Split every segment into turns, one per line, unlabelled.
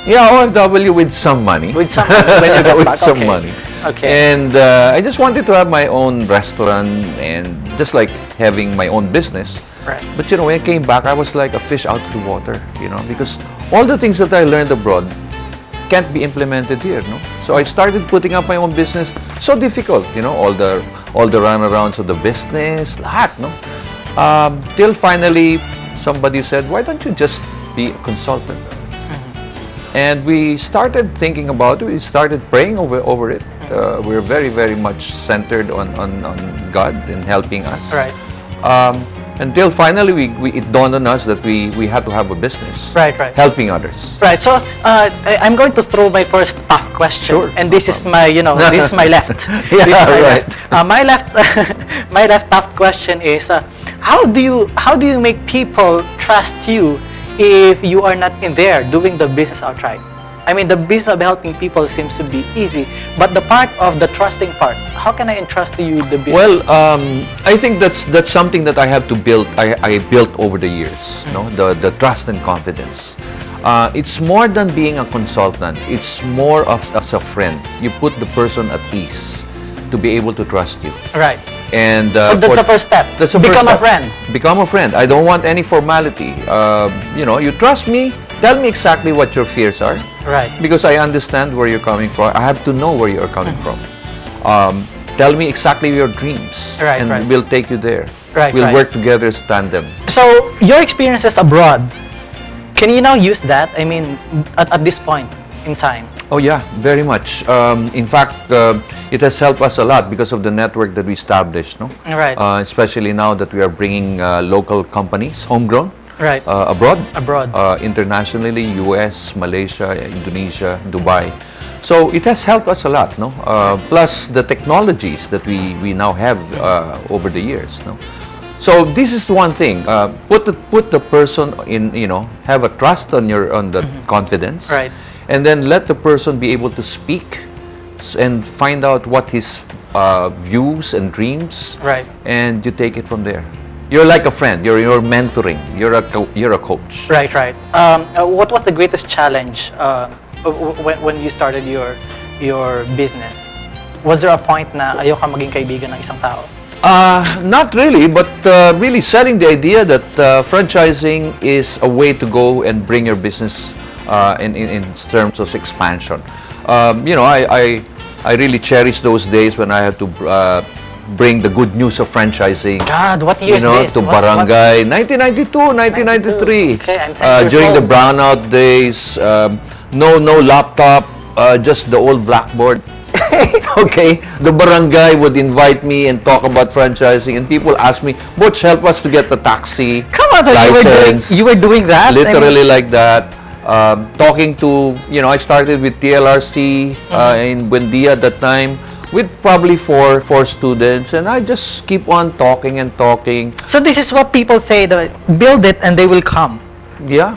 Yeah, OFW with some money.
With some money when you get
with
back.
some
Okay.
money.
Okay.
And I just wanted to have my own restaurant and just like having my own business.
Right.
But you know, when I came back, I was like a fish out of the water, you know, because all the things that I learned abroad can't be implemented here, no? So I started putting up my own business. So difficult, you know, all the runarounds of the business, lahat, no? Till finally somebody said, why don't you just be a consultant? And we started thinking about it. We started praying over it. We're very, very much centered on God in helping us.
Right.
Until finally, it dawned on us that we had to have a business.
Right, right.
Helping others.
Right. So I'm going to throw my first tough question,
Sure,
and this is my, you know, this is my left.
Yeah,
This is my
right.
left. My left, my left tough question is, how do you make people trust you if you are not in there doing the business outright? I mean, the business of helping people seems to be easy, but the part of the trusting part, how can I entrust to you the business?
Well, I think that's something that I have to build. I built over the years. You know, the trust and confidence. It's more than being a consultant. It's more of as a friend. You put the person at ease to be able to trust you.
Right.
And
So that's the first step.
That's the
Become
first
a friend.
Become a friend. I don't want any formality. You know, you trust me. Tell me exactly what your fears are.
Right.
Because I understand where you're coming from. I have to know where you're coming from. Tell me exactly your dreams.
Right,
and
right.
we'll take you there.
Right,
We'll
right.
work together as tandem.
So your experiences abroad, can you now use that? I mean, at this point in time.
Oh yeah, very much. In fact, it has helped us a lot because of the network that we established, no?
Right.
Especially now that we are bringing local companies, homegrown,
Right.
abroad.
Abroad.
Internationally, US, Malaysia, Indonesia, Dubai. So it has helped us a lot, no? Plus the technologies that we now have over the years, no? So this is one thing. Put the person in, you know, have a trust on the confidence.
Right.
And then let the person be able to speak and find out what his views and dreams.
Right.
And you take it from there. You're like a friend. You're mentoring. You're a coach.
Right, right. What was the greatest challenge when you started your business? Was there a point na ayoko maging kaibigan ng isang tao?
Not really, but really selling the idea that franchising is a way to go and bring your business in terms of expansion. You know, I really cherish those days when I had to bring the good news of franchising.
God, what year
you know,
is this?
to barangay. 1992, 1993.
Okay, I'm 10 years
during the
old.
brownout days, no laptop, just the old blackboard. Okay, the barangay would invite me and talk about franchising, and people ask me, "Butch, help us to get the taxi
Come on,
license."
you were doing that?
Literally like that. Talking to, you know, I started with TLRC in Buendia at that time with probably four students, and I just keep on talking and talking.
So this is what people say, that build it and they will come.
Yeah.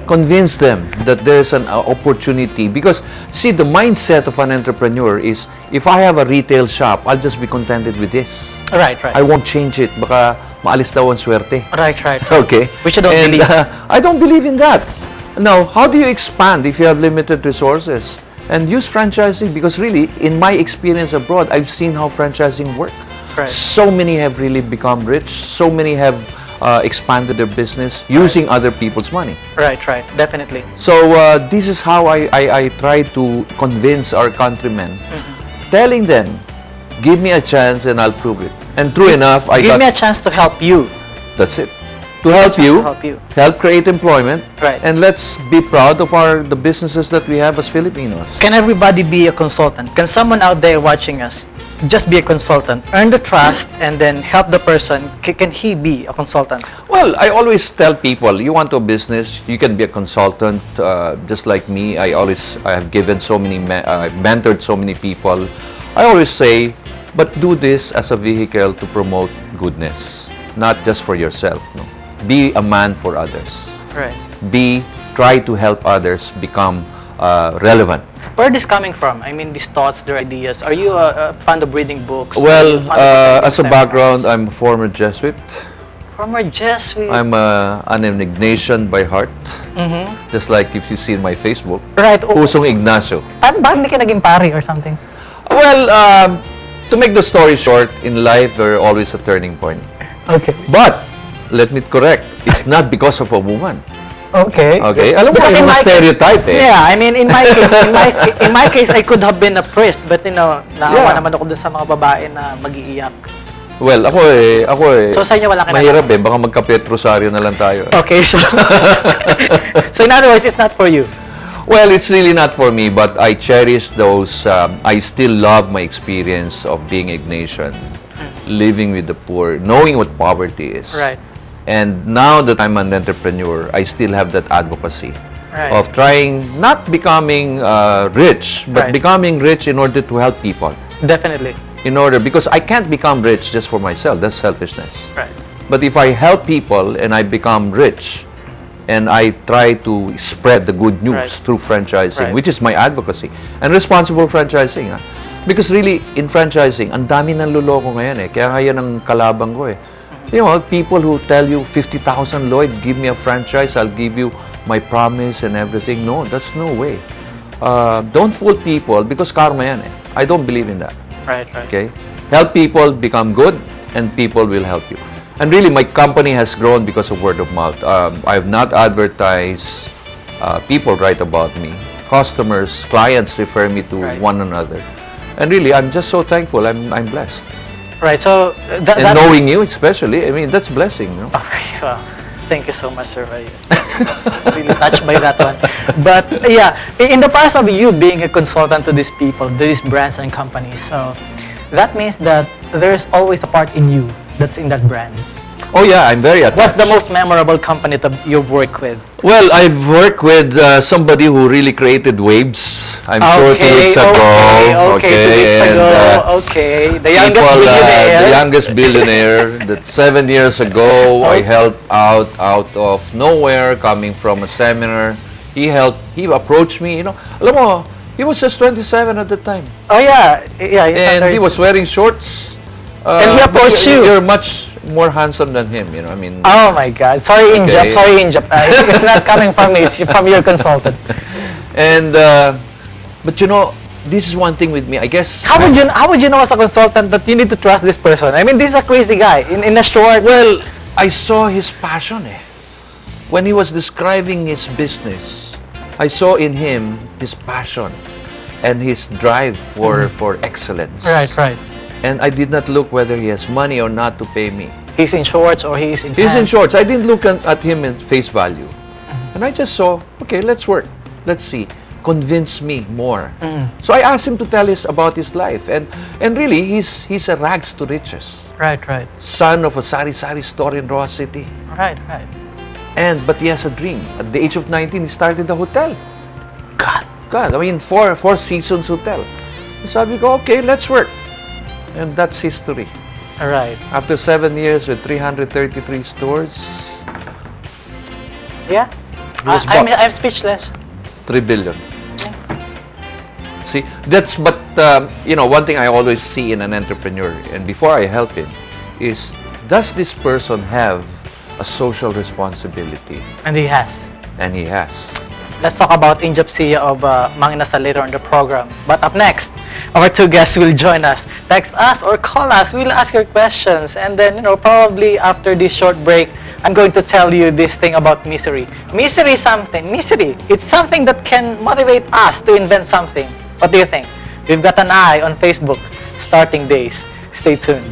Convince them that there's an opportunity, because see, the mindset of an entrepreneur is, if I have a retail shop, I'll just be contented with this.
Right, right.
I won't change it. Baka maalis daw ang swerte.
Right, right.
Okay.
Which you don't
And,
believe.
I don't believe in that. Now, how do you expand if you have limited resources? And use franchising, because really, in my experience abroad, I've seen how franchising works.
Right.
So many have really become rich. So many have expanded their business using other people's money.
Right, right. Definitely.
So this is how I try to convince our countrymen, telling them, give me a chance and I'll prove it. And true enough,
Give me a chance to help you.
That's it. To help you,
To help you.
help create employment,
Right.
and let's be proud of the businesses that we have as Filipinos.
Can everybody be a consultant? Can someone out there watching us just be a consultant, earn the trust, and then help the person? Can he be a consultant?
Well, I always tell people, you want a business, you can be a consultant. Just like me, I have given so many, I've mentored so many people. I always say, but do this as a vehicle to promote goodness, not just for yourself. No? Be a man for others.
Right.
Try to help others become relevant.
Where is this coming from? I mean, these thoughts, their ideas. Are you a fan of reading books? Are you
Well,
a fan of
as a
seminars?
background, I'm a former Jesuit.
Former Jesuit.
I'm an Ignatian by heart.
Mhm.
Just like if you see in my Facebook,
Right.
Pusong Ignacio.
Bakit hindi ka naging pari or something?
Well, to make the story short, in life there are always a turning point.
Okay.
But let me correct, it's not because of a woman.
Okay.
Okay, alam mo
Because in
yung
my
stereotype
Yeah, I mean, in my case, in my case, I could have been a priest, but naawa
Yeah.
naman ako dun sa mga babae na mag-iiyak.
Well, ako eh.
So, sa inyo wala kinalaman?
Mahirap baka magka-Petrosaryo na lang tayo.
Okay, so so in other words, it's not for you.
Well, it's really not for me, but I cherish those, I still love my experience of being Ignatian, living with the poor, knowing what poverty is.
Right.
And now that I'm an entrepreneur, I still have that advocacy
Right.
of trying, not becoming rich, but
Right.
becoming rich in order to help people.
Definitely.
Because I can't become rich just for myself. That's selfishness.
Right.
But if I help people and I become rich, and I try to spread the good news
Right.
through franchising,
Right.
which is my advocacy, and responsible franchising. Because really, in franchising, ang dami ng luloko ngayon eh. Kaya nga yan ang kalabang ko eh. You know, people who tell you, 50,000 Lloyd, give me a franchise, I'll give you my promise and everything. No, that's no way. Don't fool people because karma yan eh. I don't believe in that.
Right.
Okay? Help people become good and people will help you. And really, my company has grown because of word of mouth. I have not advertised. People write about me. Customers, clients refer me to
Right.
one another. And really, I'm just so thankful. I'm blessed.
Right. So
And
that's
knowing you, especially, I mean, that's blessing. You know?
Okay, well, thank you so much, sir. I really touched by that one. But yeah, in the past of you being a consultant to these people, to these brands and companies, so that means that there's always a part in you that's in that brand.
Oh yeah, I'm very
What's
attached.
the most memorable company that you've worked with?
Well, I've worked with somebody who really created waves. I'm sure 2 weeks ago.
Okay, 2 weeks
and,
ago. Okay, the youngest
people,
billionaire.
the youngest billionaire that 7 years ago I helped out of nowhere, coming from a seminar. He approached me, alam mo, he was just 27 at the time.
Oh yeah, yeah.
And he was wearing shorts.
And he approached you.
You're much more handsome than him, I mean.
Oh my God! Sorry,
Okay.
Injap. It's not coming from me. It's from your consultant.
And, but this is one thing with me, I guess.
How would you know as a consultant that you need to trust this person? I mean, this is a crazy guy in a short.
Well, I saw his passion eh. When he was describing his business, I saw in him his passion and his drive for excellence.
Right.
And I did not look whether he has money or not to pay me.
He's in shorts or he's in.
He's in
pants.
shorts. I didn't look at him in face value. And I just saw, okay, let's work. Let's see. Convince me more. So I asked him to tell us about his life. And really, he's a rags to riches.
Right.
Son of a sari-sari store in Roa City.
Right.
But he has a dream. At the age of 19, he started a hotel.
God.
I mean, four seasons hotel. Sabi ko, okay, let's work. And that's history.
All right.
After 7 years with 333 stores,
Yeah.
He was bought.
I'm speechless.
3 billion. See, but one thing I always see in an entrepreneur, and before I help him, is does this person have a social responsibility?
And he has.
And he has.
Let's talk about Injapsia of Mang Inasal later on the program. But up next, our 2 guests will join us. Text us or call us. We'll ask your questions. And then, probably after this short break, I'm going to tell you this thing about misery. Misery is something. Misery. It's something that can motivate us to invent something. What do you think? We've got an eye on Facebook. Starting days. Stay tuned.